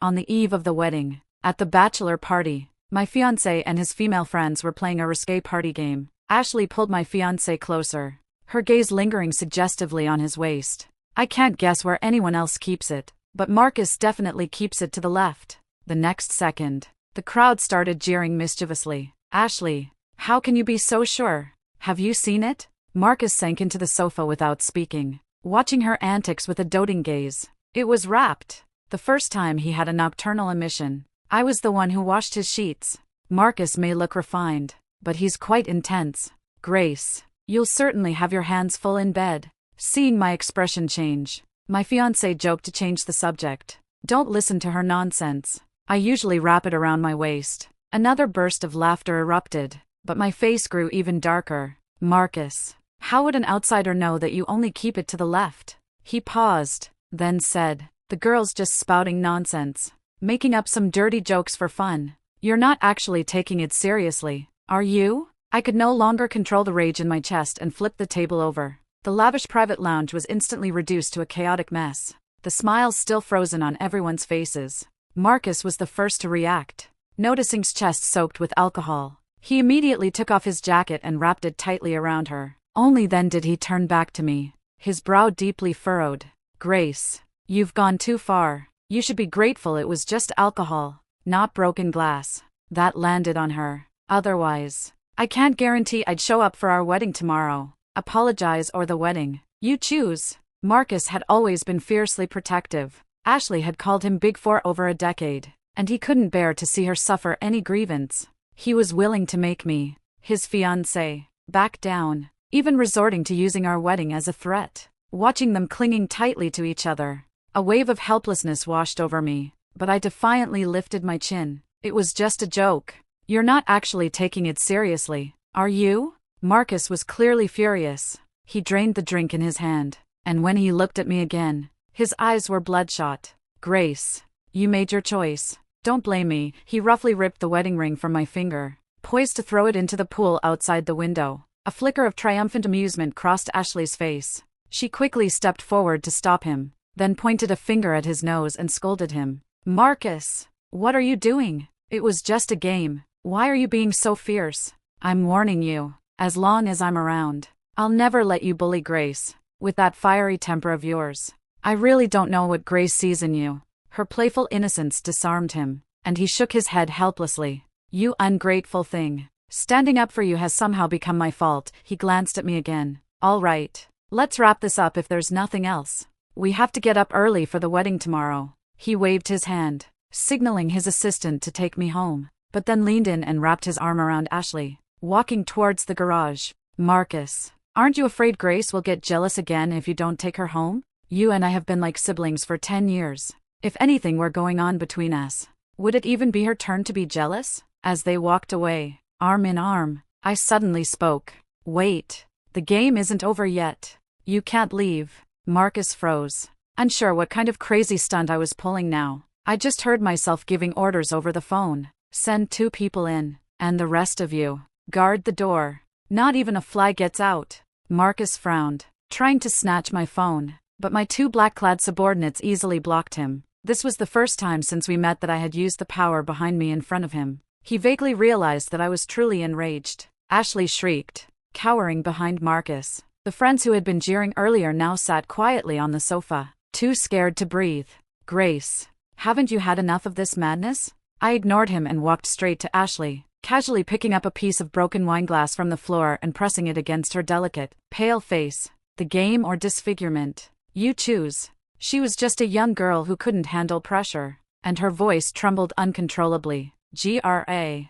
On the eve of the wedding, at the bachelor party, my fiancé and his female friends were playing a risque party game. Ashley pulled my fiancé closer, her gaze lingering suggestively on his waist. I can't guess where anyone else keeps it, but Marcus definitely keeps it to the left. The next second, the crowd started jeering mischievously. Ashley, how can you be so sure? Have you seen it? Marcus sank into the sofa without speaking, watching her antics with a doting gaze. It was wrapped. The first time he had a nocturnal emission. I was the one who washed his sheets. Marcus may look refined, but he's quite intense. Grace, you'll certainly have your hands full in bed. Seeing my expression change, my fiancé joked to change the subject. Don't listen to her nonsense. I usually wrap it around my waist. Another burst of laughter erupted, but my face grew even darker. Marcus, how would an outsider know that you only keep it to the left? He paused, then said, the girl's just spouting nonsense, making up some dirty jokes for fun. You're not actually taking it seriously, are you? I could no longer control the rage in my chest and flipped the table over. The lavish private lounge was instantly reduced to a chaotic mess, the smiles still frozen on everyone's faces. Marcus was the first to react. Noticing his chest soaked with alcohol, he immediately took off his jacket and wrapped it tightly around her. Only then did he turn back to me, his brow deeply furrowed. Grace, you've gone too far. You should be grateful it was just alcohol, not broken glass. That landed on her. Otherwise, I can't guarantee I'd show up for our wedding tomorrow. Apologize or the wedding. You choose. Marcus had always been fiercely protective. Ashley had called him big for over a decade, and he couldn't bear to see her suffer any grievance. He was willing to make me, his fiancée, back down, even resorting to using our wedding as a threat. Watching them clinging tightly to each other, a wave of helplessness washed over me, but I defiantly lifted my chin. It was just a joke. You're not actually taking it seriously, are you? Marcus was clearly furious. He drained the drink in his hand, and when he looked at me again, his eyes were bloodshot. Grace, you made your choice. Don't blame me. He roughly ripped the wedding ring from my finger, poised to throw it into the pool outside the window. A flicker of triumphant amusement crossed Ashley's face. She quickly stepped forward to stop him, then pointed a finger at his nose and scolded him. Marcus, what are you doing? It was just a game. Why are you being so fierce? I'm warning you, as long as I'm around, I'll never let you bully Grace, with that fiery temper of yours. I really don't know what Grace sees in you. Her playful innocence disarmed him, and he shook his head helplessly. You ungrateful thing. Standing up for you has somehow become my fault. He glanced at me again. All right. Let's wrap this up if there's nothing else. We have to get up early for the wedding tomorrow. He waved his hand, signaling his assistant to take me home, but then leaned in and wrapped his arm around Ashley, walking towards the garage. Marcus, aren't you afraid Grace will get jealous again if you don't take her home? You and I have been like siblings for 10 years. If anything were going on between us, would it even be her turn to be jealous? As they walked away, arm in arm, I suddenly spoke. Wait, the game isn't over yet. You can't leave. Marcus froze, unsure what kind of crazy stunt I was pulling now. I just heard myself giving orders over the phone. Send 2 people in, and the rest of you, guard the door. Not even a fly gets out. Marcus frowned, trying to snatch my phone, but my 2 black-clad subordinates easily blocked him. This was the first time since we met that I had used the power behind me in front of him. He vaguely realized that I was truly enraged. Ashley shrieked, cowering behind Marcus. The friends who had been jeering earlier now sat quietly on the sofa, too scared to breathe. Grace, haven't you had enough of this madness? I ignored him and walked straight to Ashley, casually picking up a piece of broken wineglass from the floor and pressing it against her delicate, pale face. The game or disfigurement? You choose. She was just a young girl who couldn't handle pressure, and her voice trembled uncontrollably. Gra.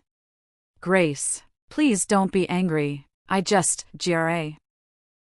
Grace, please don't be angry. Gra.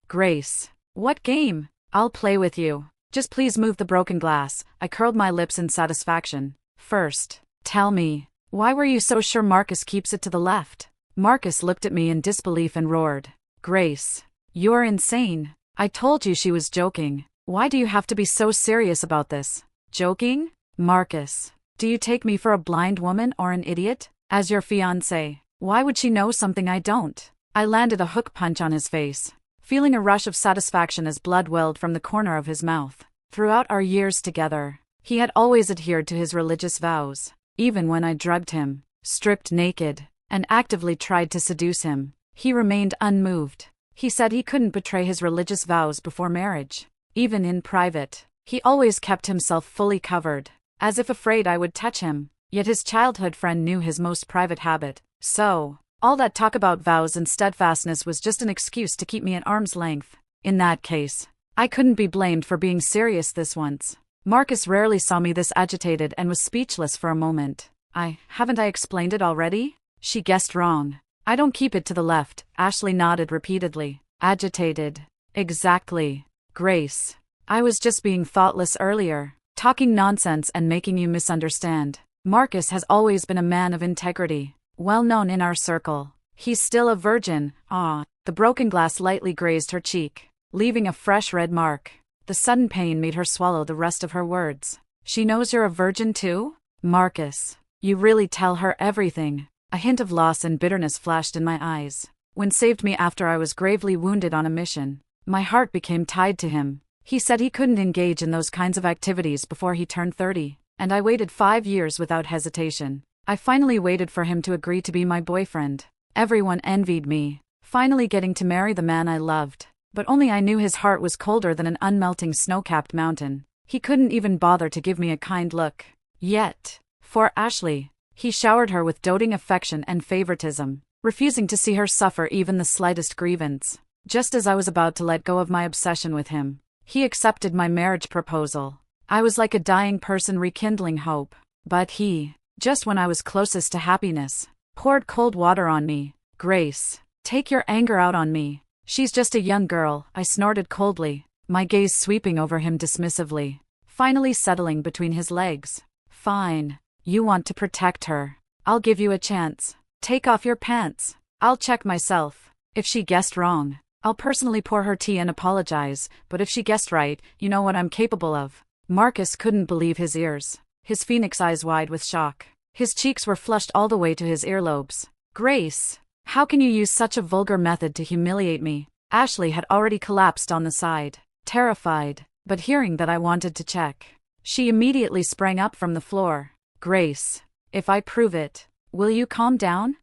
Grace, what game? I'll play with you. Just please move the broken glass. I curled my lips in satisfaction. First, tell me, why were you so sure Marcus keeps it to the left? Marcus looked at me in disbelief and roared. Grace, you're insane. I told you she was joking. Why do you have to be so serious about this? Joking? Marcus, do you take me for a blind woman or an idiot? As your fiancé, why would she know something I don't? I landed a hook punch on his face, feeling a rush of satisfaction as blood welled from the corner of his mouth. Throughout our years together, He had always adhered to his religious vows, even when I drugged him, stripped naked, and actively tried to seduce him. He remained unmoved. He said he couldn't betray his religious vows before marriage. Even in private, he always kept himself fully covered, as if afraid I would touch him. Yet his childhood friend knew his most private habit. So, all that talk about vows and steadfastness was just an excuse to keep me at arm's length. In that case, I couldn't be blamed for being serious this once. Marcus rarely saw me this agitated and was speechless for a moment. Haven't I explained it already? She guessed wrong. I don't keep it to the left. Ashley nodded repeatedly. Agitated. Exactly. Grace. I was just being thoughtless earlier, talking nonsense and making you misunderstand. Marcus has always been a man of integrity, well known in our circle. He's still a virgin. The broken glass lightly grazed her cheek, leaving a fresh red mark. The sudden pain made her swallow the rest of her words. She knows you're a virgin too? Marcus, you really tell her everything. A hint of loss and bitterness flashed in my eyes. When saved me after I was gravely wounded on a mission, my heart became tied to him. He said he couldn't engage in those kinds of activities before he turned 30, and I waited 5 years without hesitation. I finally waited for him to agree to be my boyfriend. Everyone envied me, finally getting to marry the man I loved. But only I knew his heart was colder than an unmelting snow-capped mountain. He couldn't even bother to give me a kind look. Yet, for Ashley, he showered her with doting affection and favoritism, refusing to see her suffer even the slightest grievance. Just as I was about to let go of my obsession with him, he accepted my marriage proposal. I was like a dying person rekindling hope. But he, just when I was closest to happiness, poured cold water on me. Grace, take your anger out on me. She's just a young girl, I snorted coldly, my gaze sweeping over him dismissively, finally settling between his legs. Fine. You want to protect her. I'll give you a chance. Take off your pants. I'll check myself. If she guessed wrong, I'll personally pour her tea and apologize, but if she guessed right, you know what I'm capable of. Marcus couldn't believe his ears, his phoenix eyes wide with shock. His cheeks were flushed all the way to his earlobes. Grace, how can you use such a vulgar method to humiliate me? Ashley had already collapsed on the side, terrified, but hearing that I wanted to check, she immediately sprang up from the floor. Grace, if I prove it, will you calm down?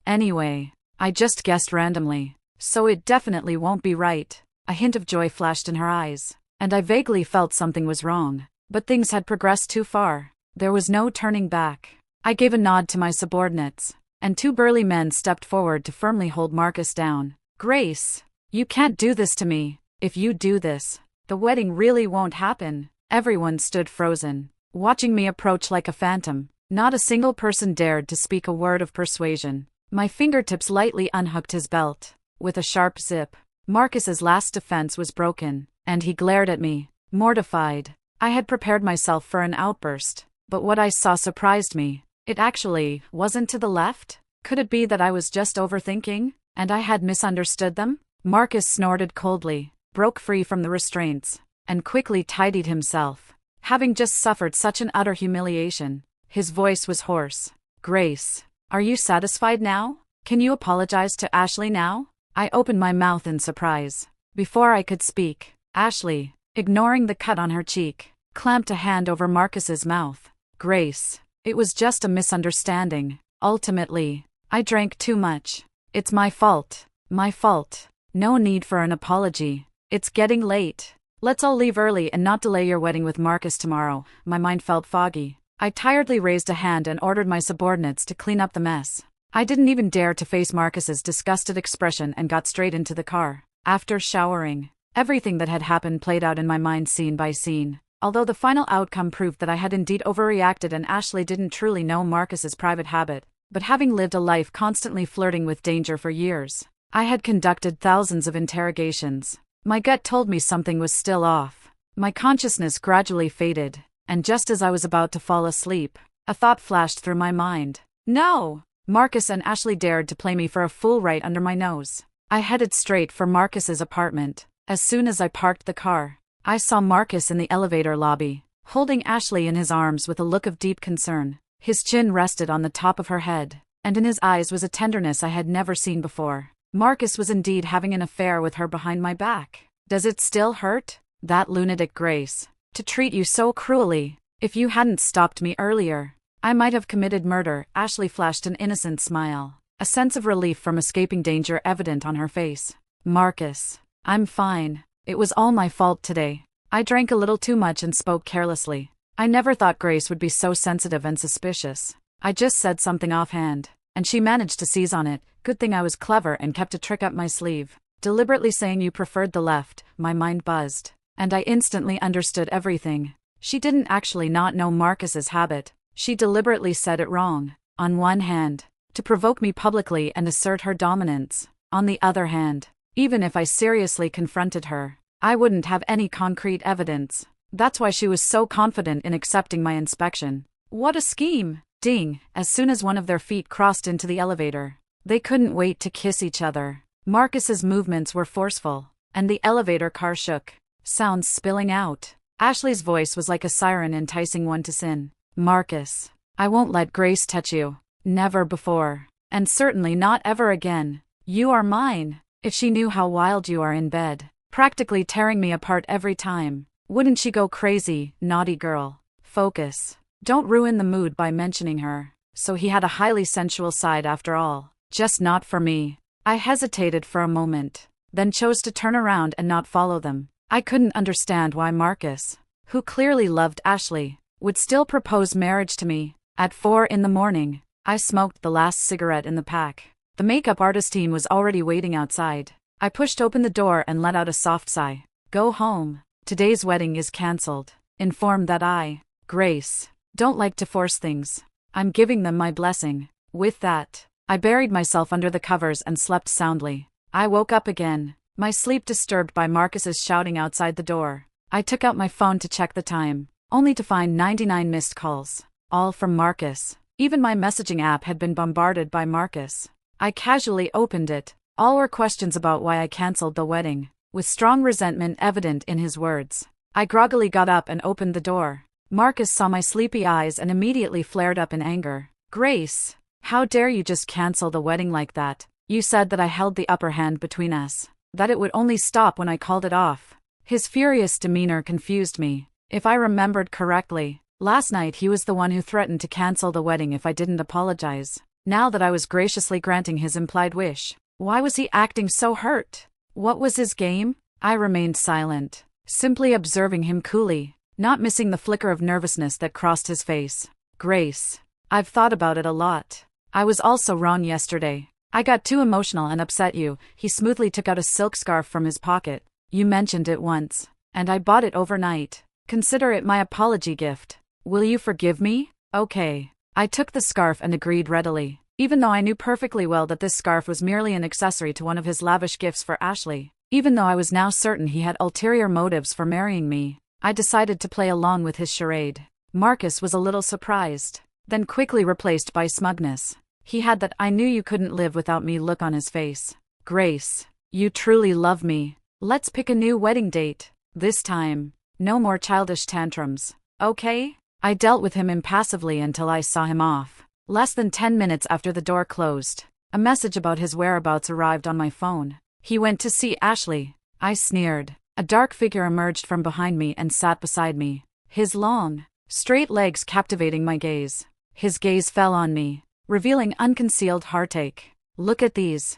Anyway, I just guessed randomly, so it definitely won't be right. A hint of joy flashed in her eyes, and I vaguely felt something was wrong, but things had progressed too far. There was no turning back. I gave a nod to my subordinates, and 2 burly men stepped forward to firmly hold Marcus down. Grace, you can't do this to me. If you do this, the wedding really won't happen. Everyone stood frozen, watching me approach like a phantom. Not a single person dared to speak a word of persuasion. My fingertips lightly unhooked his belt. With a sharp zip, Marcus's last defense was broken, and he glared at me, mortified. I had prepared myself for an outburst, but what I saw surprised me. It actually wasn't to the left? Could it be that I was just overthinking, and I had misunderstood them? Marcus snorted coldly, broke free from the restraints, and quickly tidied himself. Having just suffered such an utter humiliation, his voice was hoarse. Grace, are you satisfied now? Can you apologize to Ashley now? I opened my mouth in surprise. Before I could speak, Ashley, ignoring the cut on her cheek, clamped a hand over Marcus's mouth. Grace, it was just a misunderstanding. Ultimately, I drank too much. It's my fault. My fault. No need for an apology. It's getting late. Let's all leave early and not delay your wedding with Marcus tomorrow. My mind felt foggy. I tiredly raised a hand and ordered my subordinates to clean up the mess. I didn't even dare to face Marcus's disgusted expression and got straight into the car. After showering, everything that had happened played out in my mind scene by scene. Although the final outcome proved that I had indeed overreacted and Ashley didn't truly know Marcus's private habit, but having lived a life constantly flirting with danger for years, I had conducted thousands of interrogations. My gut told me something was still off. My consciousness gradually faded, and just as I was about to fall asleep, a thought flashed through my mind. No! Marcus and Ashley dared to play me for a fool right under my nose. I headed straight for Marcus's apartment. As soon as I parked the car, I saw Marcus in the elevator lobby, holding Ashley in his arms with a look of deep concern. His chin rested on the top of her head, and in his eyes was a tenderness I had never seen before. Marcus was indeed having an affair with her behind my back. Does it still hurt? That lunatic Grace. To treat you so cruelly. If you hadn't stopped me earlier, I might have committed murder. Ashley flashed an innocent smile, a sense of relief from escaping danger evident on her face. Marcus, I'm fine. It was all my fault today. I drank a little too much and spoke carelessly. I never thought Grace would be so sensitive and suspicious. I just said something offhand, and she managed to seize on it. Good thing I was clever and kept a trick up my sleeve. Deliberately saying you preferred the left, my mind buzzed, and I instantly understood everything. She didn't actually not know Marcus's habit. She deliberately said it wrong. On one hand, to provoke me publicly and assert her dominance. On the other hand, even if I seriously confronted her, I wouldn't have any concrete evidence. That's why she was so confident in accepting my inspection. What a scheme! Ding! As soon as one of their feet crossed into the elevator, they couldn't wait to kiss each other. Marcus's movements were forceful, and the elevator car shook, sounds spilling out. Ashley's voice was like a siren enticing one to sin. Marcus, I won't let Grace touch you. Never before. And certainly not ever again. You are mine. If she knew how wild you are in bed, practically tearing me apart every time, wouldn't she go crazy? Naughty girl. Focus. Don't ruin the mood by mentioning her. So he had a highly sensual side after all. Just not for me. I hesitated for a moment, then chose to turn around and not follow them. I couldn't understand why Marcus, who clearly loved Ashley, would still propose marriage to me. At 4 a.m, I smoked the last cigarette in the pack. The makeup artist team was already waiting outside. I pushed open the door and let out a soft sigh. Go home. Today's wedding is cancelled. Informed that I, Grace, don't like to force things. I'm giving them my blessing. With that, I buried myself under the covers and slept soundly. I woke up again, my sleep disturbed by Marcus's shouting outside the door. I took out my phone to check the time, only to find 99 missed calls, all from Marcus. Even my messaging app had been bombarded by Marcus. I casually opened it. All were questions about why I cancelled the wedding, with strong resentment evident in his words. I groggily got up and opened the door. Marcus saw my sleepy eyes and immediately flared up in anger. Grace, how dare you just cancel the wedding like that? You said that I held the upper hand between us, that it would only stop when I called it off. His furious demeanor confused me. If I remembered correctly, last night he was the one who threatened to cancel the wedding if I didn't apologize. Now that I was graciously granting his implied wish, why was he acting so hurt? What was his game? I remained silent, simply observing him coolly, not missing the flicker of nervousness that crossed his face. Grace, I've thought about it a lot. I was also wrong yesterday. I got too emotional and upset you. He smoothly took out a silk scarf from his pocket. You mentioned it once, and I bought it overnight. Consider it my apology gift. Will you forgive me? Okay. I took the scarf and agreed readily, even though I knew perfectly well that this scarf was merely an accessory to one of his lavish gifts for Ashley. Even though I was now certain he had ulterior motives for marrying me, I decided to play along with his charade. Marcus was a little surprised, then quickly replaced by smugness. He had that "I knew you couldn't live without me" look on his face. Grace, you truly love me. Let's pick a new wedding date. This time, no more childish tantrums, okay? I dealt with him impassively until I saw him off. Less than 10 minutes after the door closed, a message about his whereabouts arrived on my phone. He went to see Ashley. I sneered. A dark figure emerged from behind me and sat beside me, his long, straight legs captivating my gaze. His gaze fell on me, revealing unconcealed heartache. Look at these.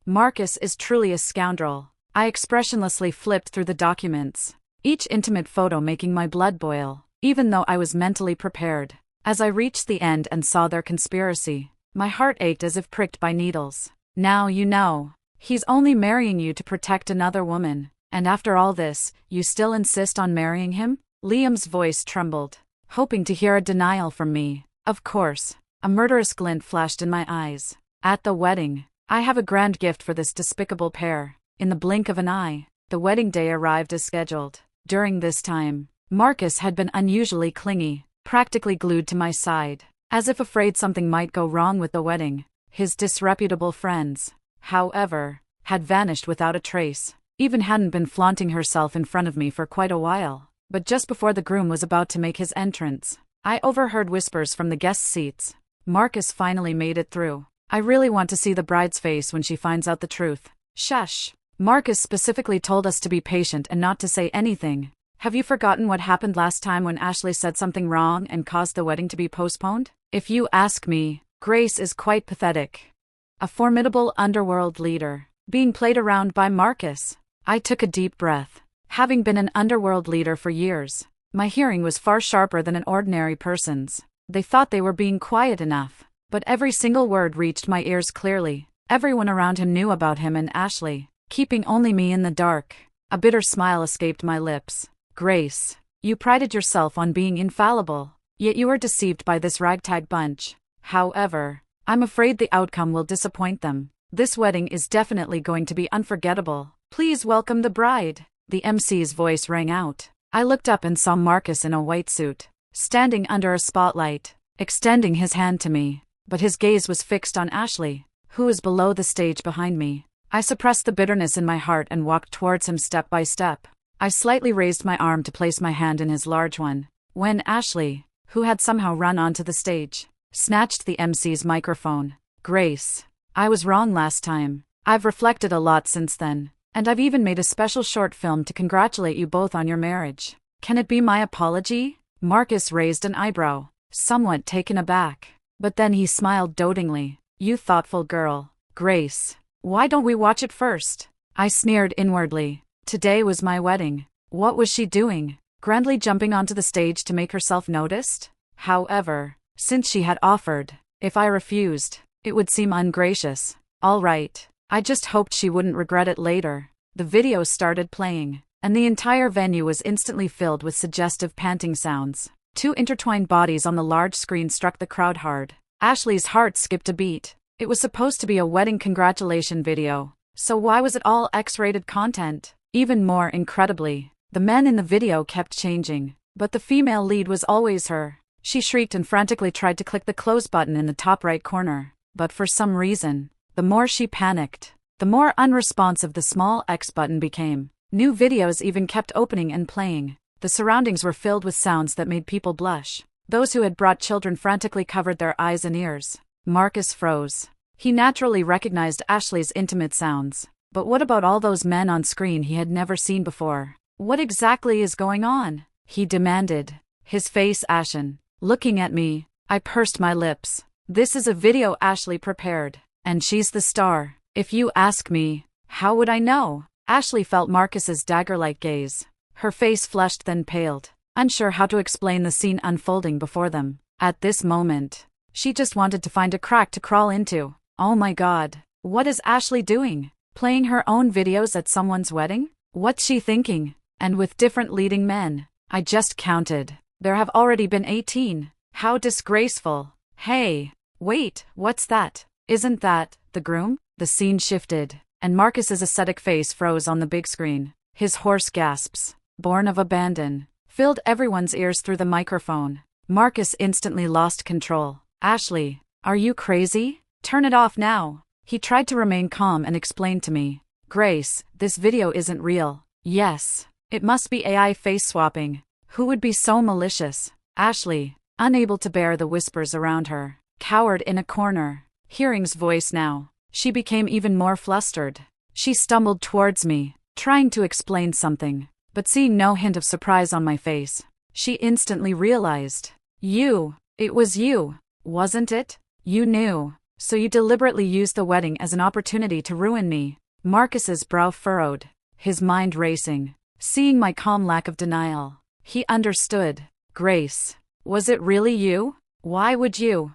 Marcus is truly a scoundrel. I expressionlessly flipped through the documents, each intimate photo making my blood boil, even though I was mentally prepared. As I reached the end and saw their conspiracy, my heart ached as if pricked by needles. Now you know. He's only marrying you to protect another woman. And after all this, you still insist on marrying him? Liam's voice trembled, hoping to hear a denial from me. Of course. A murderous glint flashed in my eyes. At the wedding, I have a grand gift for this despicable pair. In the blink of an eye, the wedding day arrived as scheduled. During this time, Marcus had been unusually clingy, practically glued to my side, as if afraid something might go wrong with the wedding. His disreputable friends, however, had vanished without a trace. Even hadn't been flaunting herself in front of me for quite a while. But just before the groom was about to make his entrance, I overheard whispers from the guest seats. Marcus finally made it through. I really want to see the bride's face when she finds out the truth. Shush. Marcus specifically told us to be patient and not to say anything. Have you forgotten what happened last time when Ashley said something wrong and caused the wedding to be postponed? If you ask me, Grace is quite pathetic. A formidable underworld leader, being played around by Marcus. I took a deep breath. Having been an underworld leader for years, my hearing was far sharper than an ordinary person's. They thought they were being quiet enough, but every single word reached my ears clearly. Everyone around him knew about him and Ashley, keeping only me in the dark. A bitter smile escaped my lips. Grace, you prided yourself on being infallible, yet you were deceived by this ragtag bunch. However, I'm afraid the outcome will disappoint them. This wedding is definitely going to be unforgettable. Please welcome the bride. The MC's voice rang out. I looked up and saw Marcus in a white suit, standing under a spotlight, extending his hand to me, but his gaze was fixed on Ashley, who was below the stage behind me. I suppressed the bitterness in my heart and walked towards him step by step. I slightly raised my arm to place my hand in his large one, when Ashley, who had somehow run onto the stage, snatched the MC's microphone. Grace, I was wrong last time. I've reflected a lot since then, and I've even made a special short film to congratulate you both on your marriage. Can it be my apology? Marcus raised an eyebrow, somewhat taken aback, but then he smiled dotingly. You thoughtful girl. Grace, why don't we watch it first? I sneered inwardly. Today was my wedding. What was she doing? Grandly jumping onto the stage to make herself noticed? However, since she had offered, if I refused, it would seem ungracious. All right, I just hoped she wouldn't regret it later. The video started playing, and the entire venue was instantly filled with suggestive panting sounds. Two intertwined bodies on the large screen struck the crowd hard. Ashley's heart skipped a beat. It was supposed to be a wedding congratulation video, so why was it all X-rated content? Even more incredibly, the men in the video kept changing, but the female lead was always her. She shrieked and frantically tried to click the close button in the top right corner, but for some reason, the more she panicked, the more unresponsive the small X button became. New videos even kept opening and playing. The surroundings were filled with sounds that made people blush. Those who had brought children frantically covered their eyes and ears. Marcus froze. He naturally recognized Ashley's intimate sounds. But what about all those men on screen he had never seen before? What exactly is going on? He demanded, his face ashen. Looking at me, I pursed my lips. This is a video Ashley prepared, and she's the star. If you ask me, how would I know? Ashley felt Marcus's dagger-like gaze. Her face flushed then paled, unsure how to explain the scene unfolding before them. At this moment, she just wanted to find a crack to crawl into. Oh my God, what is Ashley doing? Playing her own videos at someone's wedding? What's she thinking? And with different leading men. I just counted. There have already been 18. How disgraceful. Hey, wait, what's that? Isn't that the groom? The scene shifted, and Marcus's ascetic face froze on the big screen. His hoarse gasps, born of abandon, filled everyone's ears through the microphone. Marcus instantly lost control. Ashley, are you crazy? Turn it off now. He tried to remain calm and explained to me. Grace, this video isn't real. Yes, it must be AI face swapping. Who would be so malicious? Ashley, unable to bear the whispers around her, cowered in a corner. Hearing's voice now. She became even more flustered. She stumbled towards me, trying to explain something, but seeing no hint of surprise on my face, she instantly realized. It was you, wasn't it? You knew. So you deliberately used the wedding as an opportunity to ruin me. Marcus's brow furrowed, his mind racing, seeing my calm lack of denial. He understood. Grace, was it really you? Why would you?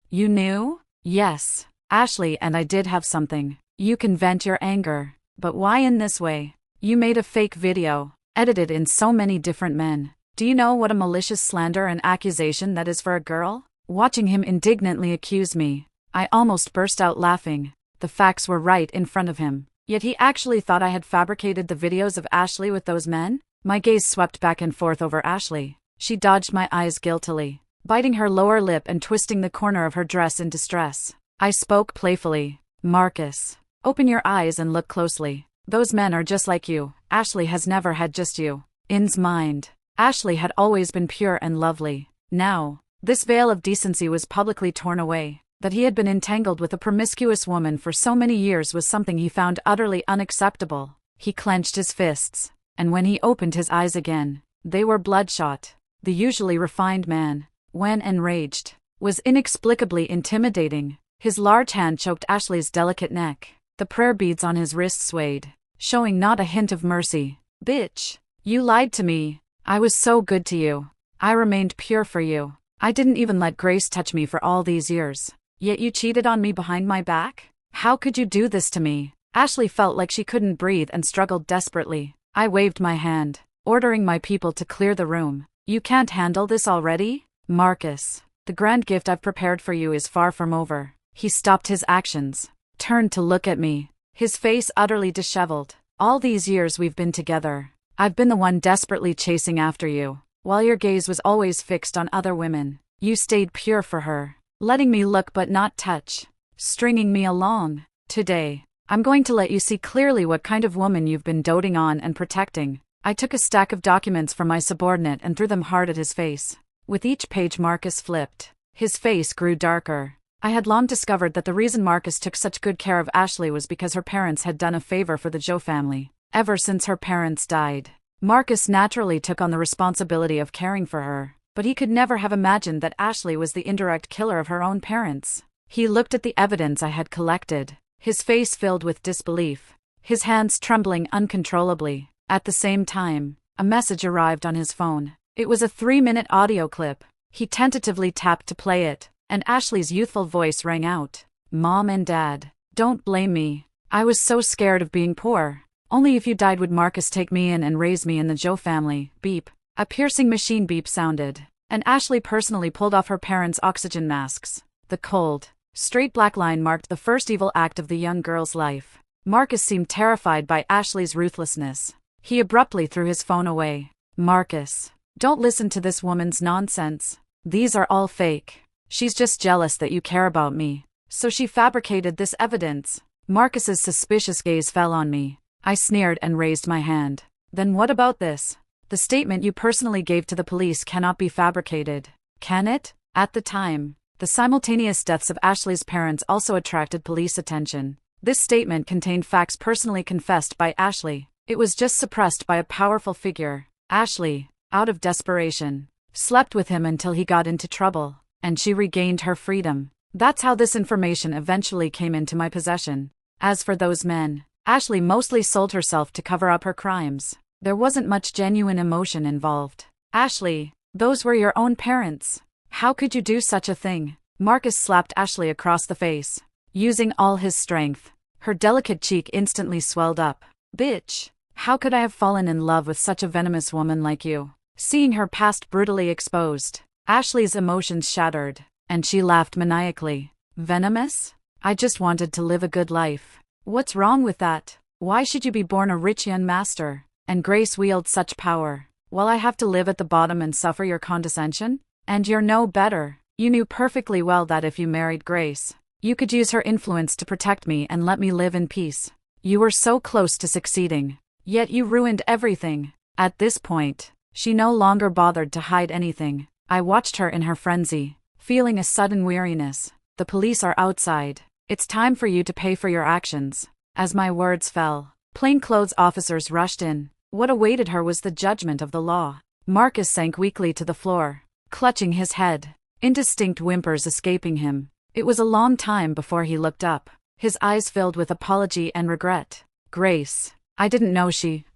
You knew? Yes, Ashley and I did have something. You can vent your anger, but why in this way? You made a fake video, edited in so many different men. Do you know what a malicious slander and accusation that is for a girl? Watching him indignantly accuse me, I almost burst out laughing. The facts were right in front of him. Yet he actually thought I had fabricated the videos of Ashley with those men? My gaze swept back and forth over Ashley. She dodged my eyes guiltily, biting her lower lip and twisting the corner of her dress in distress. I spoke playfully. Marcus, open your eyes and look closely. Those men are just like you. Ashley has never had just you. In's mind. Ashley had always been pure and lovely. Now, this veil of decency was publicly torn away. That he had been entangled with a promiscuous woman for so many years was something he found utterly unacceptable. He clenched his fists, and when he opened his eyes again, they were bloodshot. The usually refined man, when enraged, was inexplicably intimidating. His large hand choked Ashley's delicate neck. The prayer beads on his wrist swayed, showing not a hint of mercy. "Bitch, you lied to me. I was so good to you. I remained pure for you. I didn't even let Grace touch me for all these years. Yet you cheated on me behind my back? How could you do this to me?" Ashley felt like she couldn't breathe and struggled desperately. I waved my hand, ordering my people to clear the room. "You can't handle this already? Marcus, the grand gift I've prepared for you is far from over." He stopped his actions, turned to look at me, his face utterly disheveled. "All these years we've been together, I've been the one desperately chasing after you. While your gaze was always fixed on other women, you stayed pure for her, letting me look but not touch, stringing me along. Today, I'm going to let you see clearly what kind of woman you've been doting on and protecting." I took a stack of documents from my subordinate and threw them hard at his face. With each page Marcus flipped, his face grew darker. I had long discovered that the reason Marcus took such good care of Ashley was because her parents had done a favor for the Joe family. Ever since her parents died, Marcus naturally took on the responsibility of caring for her, but he could never have imagined that Ashley was the indirect killer of her own parents. He looked at the evidence I had collected, his face filled with disbelief, his hands trembling uncontrollably. At the same time, a message arrived on his phone. It was a 3-minute audio clip. He tentatively tapped to play it, and Ashley's youthful voice rang out. "Mom and Dad, don't blame me. I was so scared of being poor. Only if you died would Marcus take me in and raise me in the Joe family." Beep. A piercing machine beep sounded, and Ashley personally pulled off her parents' oxygen masks. The cold, straight black line marked the first evil act of the young girl's life. Marcus seemed terrified by Ashley's ruthlessness. He abruptly threw his phone away. "Marcus, don't listen to this woman's nonsense. These are all fake. She's just jealous that you care about me, so she fabricated this evidence." Marcus's suspicious gaze fell on me. I sneered and raised my hand. "Then what about this? The statement you personally gave to the police cannot be fabricated, can it?" At the time, the simultaneous deaths of Ashley's parents also attracted police attention. This statement contained facts personally confessed by Ashley. It was just suppressed by a powerful figure. Ashley, out of desperation, slept with him until he got into trouble, and she regained her freedom. That's how this information eventually came into my possession. As for those men, Ashley mostly sold herself to cover up her crimes. There wasn't much genuine emotion involved. "Ashley, those were your own parents. How could you do such a thing?" Marcus slapped Ashley across the face, using all his strength. Her delicate cheek instantly swelled up. "Bitch, how could I have fallen in love with such a venomous woman like you?" Seeing her past brutally exposed, Ashley's emotions shattered, and she laughed maniacally. "Venomous? I just wanted to live a good life. What's wrong with that? Why should you be born a rich young master, and Grace wield such power, while I have to live at the bottom and suffer your condescension? And you're no better. You knew perfectly well that if you married Grace, you could use her influence to protect me and let me live in peace. You were so close to succeeding, yet you ruined everything." At this point, she no longer bothered to hide anything. I watched her in her frenzy, feeling a sudden weariness. "The police are outside. It's time for you to pay for your actions." As my words fell, plainclothes officers rushed in. What awaited her was the judgment of the law. Marcus sank weakly to the floor, clutching his head, indistinct whimpers escaping him. It was a long time before he looked up, his eyes filled with apology and regret. "Grace, I didn't know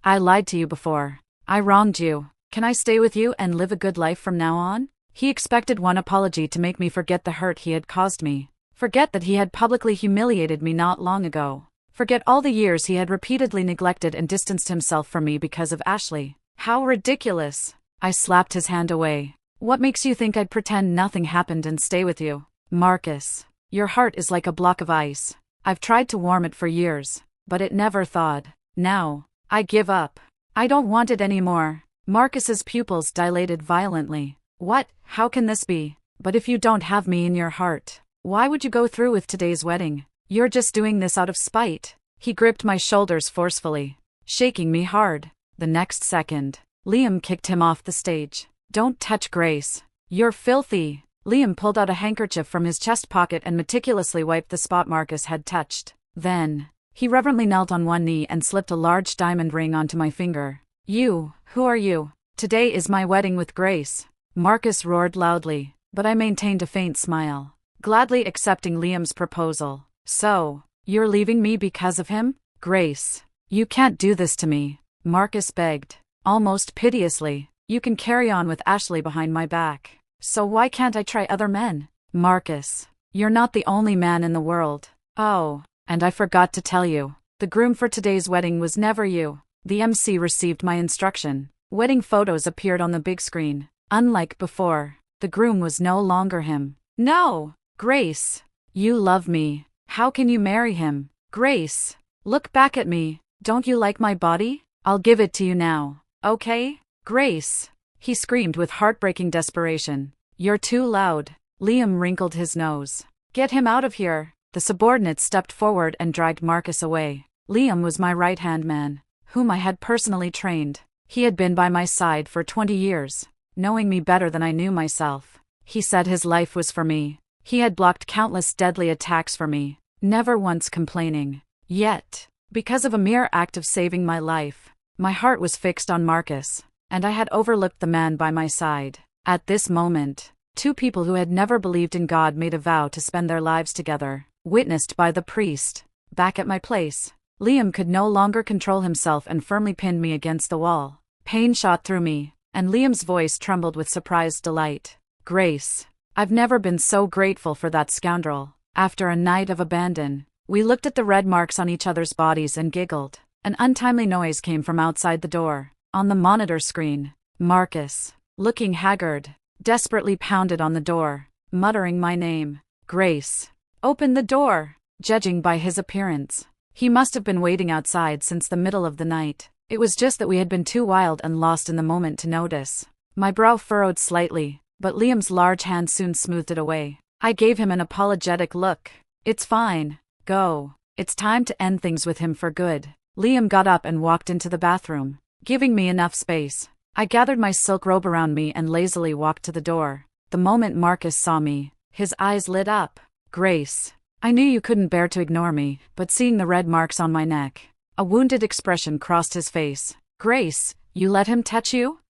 I lied to you before. I wronged you. Can I stay with you and live a good life from now on?" He expected one apology to make me forget the hurt he had caused me. Forget that he had publicly humiliated me not long ago. Forget all the years he had repeatedly neglected and distanced himself from me because of Ashley. How ridiculous. I slapped his hand away. "What makes you think I'd pretend nothing happened and stay with you? Marcus, your heart is like a block of ice. I've tried to warm it for years, but it never thawed. Now, I give up. I don't want it anymore." Marcus's pupils dilated violently. "What? How can this be? But if you don't have me in your heart, why would you go through with today's wedding? You're just doing this out of spite." He gripped my shoulders forcefully, shaking me hard. The next second, Liam kicked him off the stage. "Don't touch Grace. You're filthy." Liam pulled out a handkerchief from his chest pocket and meticulously wiped the spot Marcus had touched. Then, he reverently knelt on one knee and slipped a large diamond ring onto my finger. You, who are you? Today is my wedding with Grace. Marcus roared loudly, but I maintained a faint smile, gladly accepting Liam's proposal. So, you're leaving me because of him? Grace, you can't do this to me, Marcus begged, almost piteously. You can carry on with Ashley behind my back. So why can't I try other men? Marcus, you're not the only man in the world. Oh, and I forgot to tell you, the groom for today's wedding was never you. The MC received my instruction. Wedding photos appeared on the big screen. Unlike before, the groom was no longer him. No! Grace! You love me. How can you marry him? Grace! Look back at me. Don't you like my body? I'll give it to you now. Okay? Grace! He screamed with heartbreaking desperation. You're too loud. Liam wrinkled his nose. Get him out of here. The subordinate stepped forward and dragged Marcus away. Liam was my right-hand man, whom I had personally trained. He had been by my side for 20 years, knowing me better than I knew myself. He said his life was for me. He had blocked countless deadly attacks for me, never once complaining. Yet, because of a mere act of saving my life, my heart was fixed on Marcus, and I had overlooked the man by my side. At this moment, two people who had never believed in God made a vow to spend their lives together, witnessed by the priest. Back at my place, Liam could no longer control himself and firmly pinned me against the wall. Pain shot through me, and Liam's voice trembled with surprised delight. Grace, I've never been so grateful for that scoundrel. After a night of abandon, we looked at the red marks on each other's bodies and giggled. An untimely noise came from outside the door. On the monitor screen, Marcus, looking haggard, desperately pounded on the door, muttering my name. Grace, open the door. Judging by his appearance, he must have been waiting outside since the middle of the night. It was just that we had been too wild and lost in the moment to notice. My brow furrowed slightly, but Liam's large hand soon smoothed it away. I gave him an apologetic look. It's fine. Go. It's time to end things with him for good. Liam got up and walked into the bathroom, giving me enough space. I gathered my silk robe around me and lazily walked to the door. The moment Marcus saw me, his eyes lit up. Grace, I knew you couldn't bear to ignore me, but seeing the red marks on my neck, a wounded expression crossed his face. Grace, you let him touch you?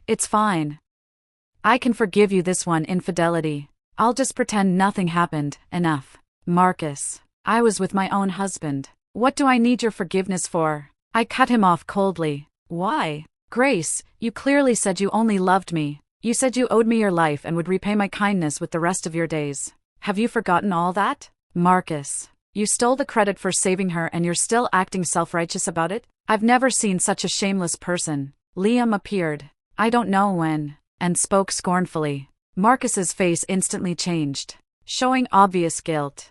It's fine. I can forgive you this one infidelity. I'll just pretend nothing happened. Enough. Marcus, I was with my own husband. What do I need your forgiveness for? I cut him off coldly. Why? Grace, you clearly said you only loved me. You said you owed me your life and would repay my kindness with the rest of your days. Have you forgotten all that? Marcus, you stole the credit for saving her and you're still acting self-righteous about it? I've never seen such a shameless person. Liam appeared. I don't know when, and spoke scornfully. Marcus's face instantly changed, showing obvious guilt.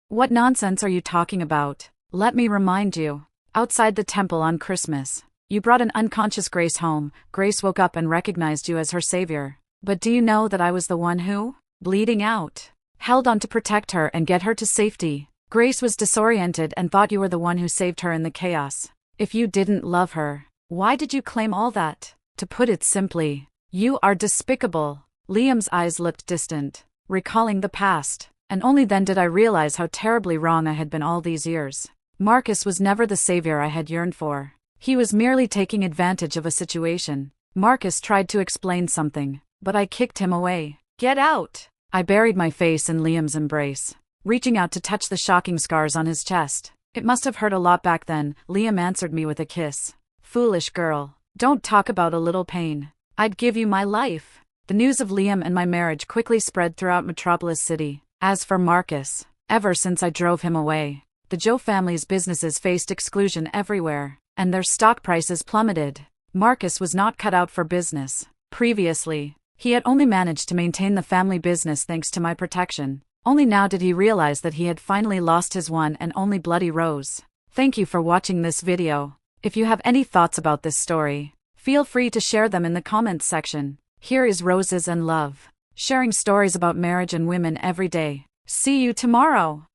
What nonsense are you talking about? Let me remind you. Outside the temple on Christmas, you brought an unconscious Grace home. Grace woke up and recognized you as her savior. But do you know that I was the one who, bleeding out, held on to protect her and get her to safety? Grace was disoriented and thought you were the one who saved her in the chaos. If you didn't love her, why did you claim all that? To put it simply, you are despicable. Liam's eyes looked distant, recalling the past, and only then did I realize how terribly wrong I had been all these years. Marcus was never the savior I had yearned for. He was merely taking advantage of a situation. Marcus tried to explain something, but I kicked him away. Get out! I buried my face in Liam's embrace, reaching out to touch the shocking scars on his chest. It must have hurt a lot back then. Liam answered me with a kiss. Foolish girl. Don't talk about a little pain. I'd give you my life. The news of Liam and my marriage quickly spread throughout Metropolis City. As for Marcus, ever since I drove him away, the Joe family's businesses faced exclusion everywhere, and their stock prices plummeted. Marcus was not cut out for business. Previously, he had only managed to maintain the family business thanks to my protection. Only now did he realize that he had finally lost his one and only bloody rose. Thank you for watching this video. If you have any thoughts about this story, feel free to share them in the comments section. Here is Roses and Love, sharing stories about marriage and women every day. See you tomorrow.